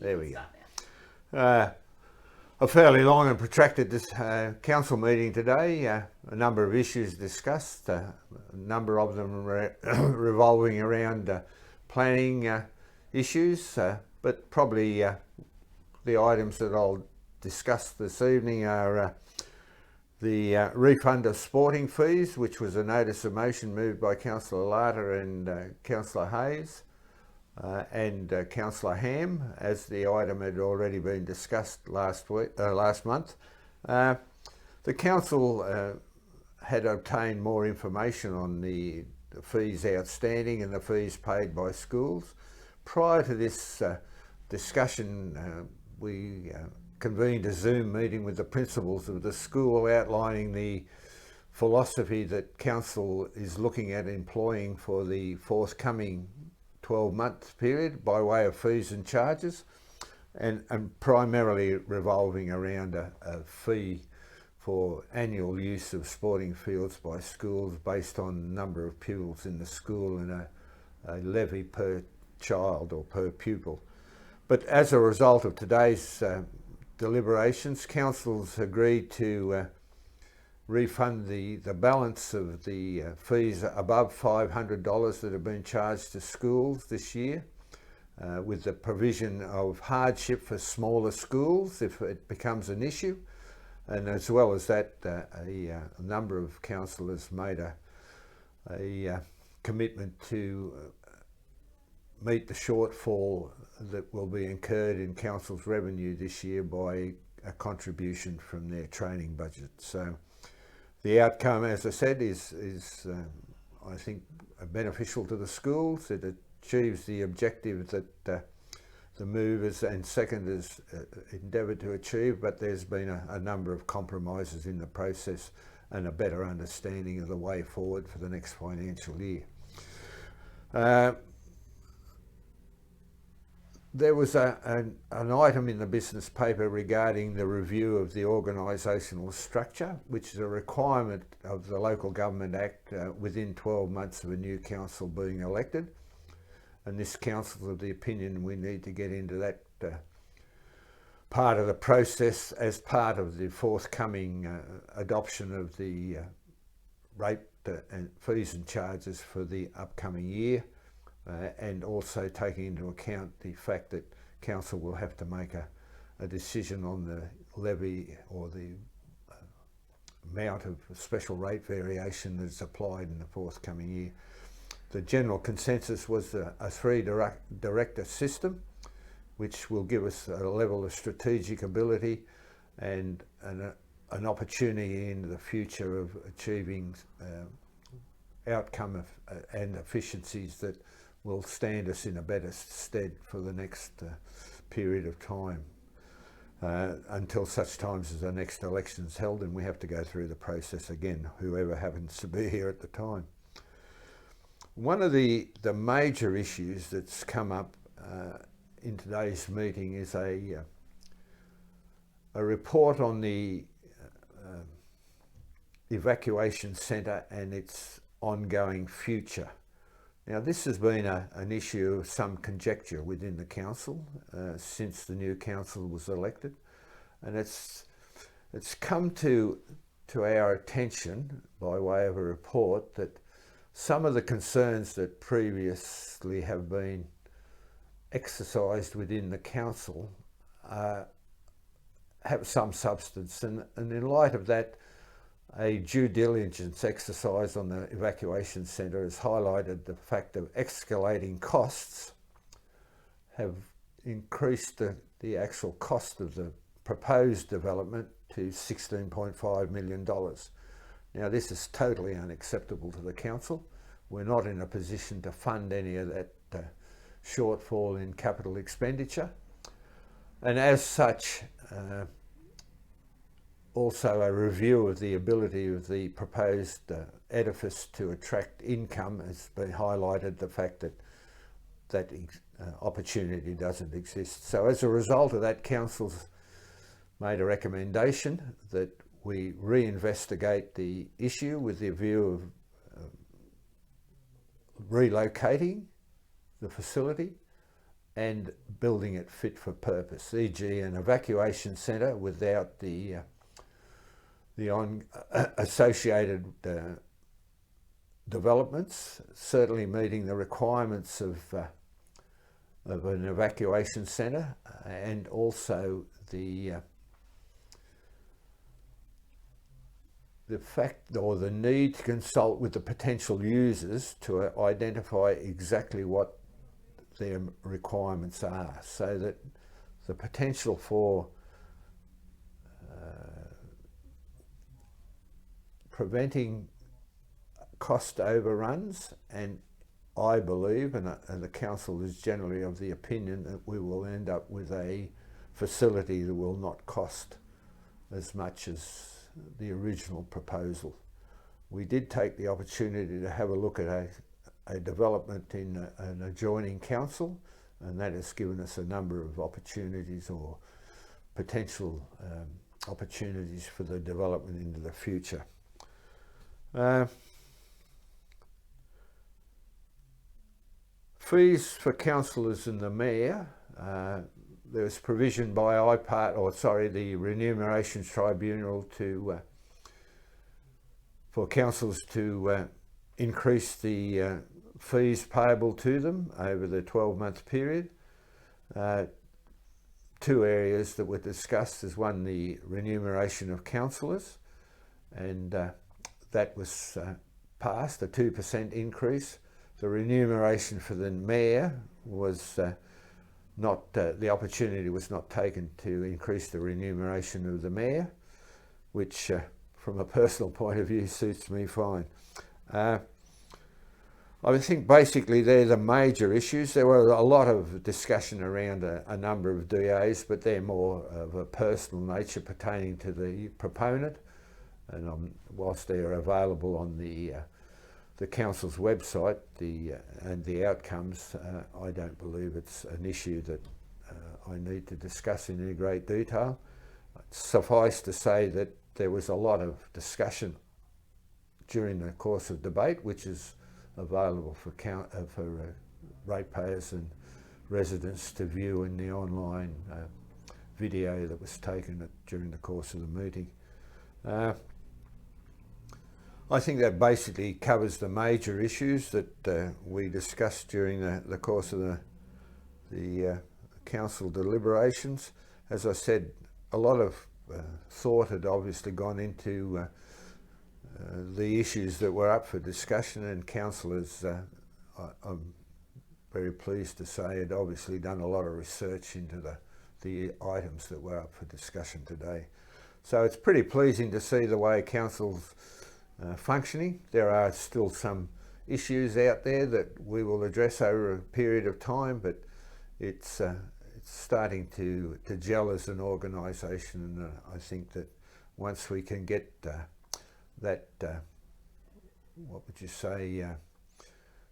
There we go. A fairly long and protracted council meeting today. A number of issues discussed, a number of them revolving around planning issues, but probably the items that I'll discuss this evening are the refund of sporting fees, which was a notice of motion moved by Councillor Larter and Councillor Hayes. And Councillor Ham, as the item had already been discussed last month. The council had obtained more information on the fees outstanding and the fees paid by schools. Prior to this discussion, we convened a Zoom meeting with the principals of the school outlining the philosophy that council is looking at employing for the forthcoming 12-month period by way of fees and charges, and primarily revolving around a fee for annual use of sporting fields by schools based on number of pupils in the school and a levy per child or per pupil. But as a result of today's deliberations, council's agreed to refund the balance of the fees above $500 that have been charged to schools this year, with the provision of hardship for smaller schools if it becomes an issue. And as well as that, a number of councillors made a commitment to meet the shortfall that will be incurred in council's revenue this year by a contribution from their training budget. So the outcome, as I said, is I think beneficial to the schools. It achieves the objective that the movers and seconders endeavoured to achieve, but there's been a number of compromises in the process and a better understanding of the way forward for the next financial year. There was an item in the business paper regarding the review of the organisational structure, which is a requirement of the Local Government Act within 12 months of a new council being elected. And this council is of the opinion we need to get into that part of the process as part of the forthcoming adoption of the rate and fees and charges for the upcoming year. And also taking into account the fact that council will have to make a decision on the levy or the amount of special rate variation that's applied in the forthcoming year. The general consensus was a three-director system, which will give us a level of strategic ability and an opportunity in the future of achieving outcome and efficiencies that will stand us in a better stead for the next period of time, until such times as the next election is held and we have to go through the process again, whoever happens to be here at the time. One of the major issues that's come up in today's meeting is a report on the evacuation centre and its ongoing future. Now, this has been an issue of some conjecture within the council since the new council was elected, and it's come to our attention by way of a report that some of the concerns that previously have been exercised within the council have some substance, and in light of that, a due diligence exercise on the evacuation centre has highlighted the fact that escalating costs have increased the actual cost of the proposed development to $16.5 million. Now, this is totally unacceptable to the council. We're not in a position to fund any of that shortfall in capital expenditure, and as such, also a review of the ability of the proposed edifice to attract income has been highlighted, the fact that opportunity doesn't exist. So as a result of that, council's made a recommendation that we reinvestigate the issue with the view of relocating the facility and building it fit for purpose, e.g. an evacuation centre without the associated developments, certainly meeting the requirements of an evacuation centre, and also the fact or the need to consult with the potential users to identify exactly what their requirements are, so that the potential for preventing cost overruns, and I believe, and the council is generally of the opinion, that we will end up with a facility that will not cost as much as the original proposal. We did take the opportunity to have a look at a development in an adjoining council, and that has given us a number of opportunities or potential opportunities for the development into the future. Fees for councillors and the mayor. There was provision by the Remuneration Tribunal for councillors to increase the fees payable to them over the 12-month period. Two areas that were discussed is one, the remuneration of councillors, and that was passed, a 2% increase. The remuneration for the mayor was the opportunity was not taken to increase the remuneration of the mayor, which from a personal point of view suits me fine. I think basically they're the major issues. There were a lot of discussion around a number of DAs, but they're more of a personal nature pertaining to the proponent. And whilst they're available on the council's website, and the outcomes, I don't believe it's an issue that I need to discuss in any great detail. Suffice to say that there was a lot of discussion during the course of debate, which is available for ratepayers and residents to view in the online video that was taken during the course of the meeting. I think that basically covers the major issues that we discussed during the course of the council deliberations. As I said, a lot of thought had obviously gone into the issues that were up for discussion, and councillors, I'm very pleased to say, had obviously done a lot of research into the items that were up for discussion today. So it's pretty pleasing to see the way council's functioning. There are still some issues out there that we will address over a period of time, but it's starting to gel as an organisation, and I think that once we can get that, what would you say,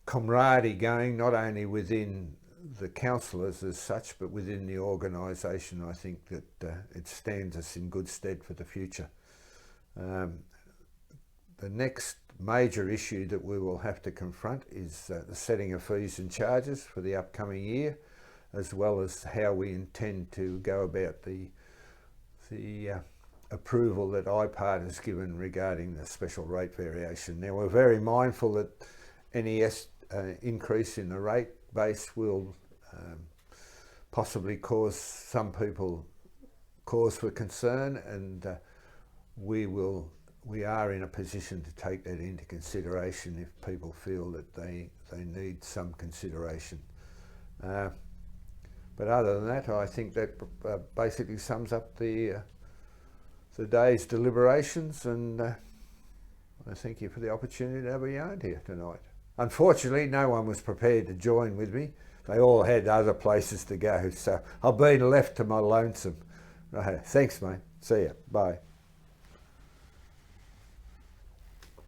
camaraderie going, not only within the councillors as such, but within the organisation, I think that it stands us in good stead for the future. The next major issue that we will have to confront is the setting of fees and charges for the upcoming year, as well as how we intend to go about the approval that IPART has given regarding the special rate variation. Now, we're very mindful that any increase in the rate base will possibly cause some people cause for concern, and we are in a position to take that into consideration if people feel that they need some consideration. But other than that, I think that basically sums up the day's deliberations, and I thank you for the opportunity to have a yarn here tonight. Unfortunately, no one was prepared to join with me. They all had other places to go, so I've been left to my lonesome. Right, thanks, mate. See ya. Bye.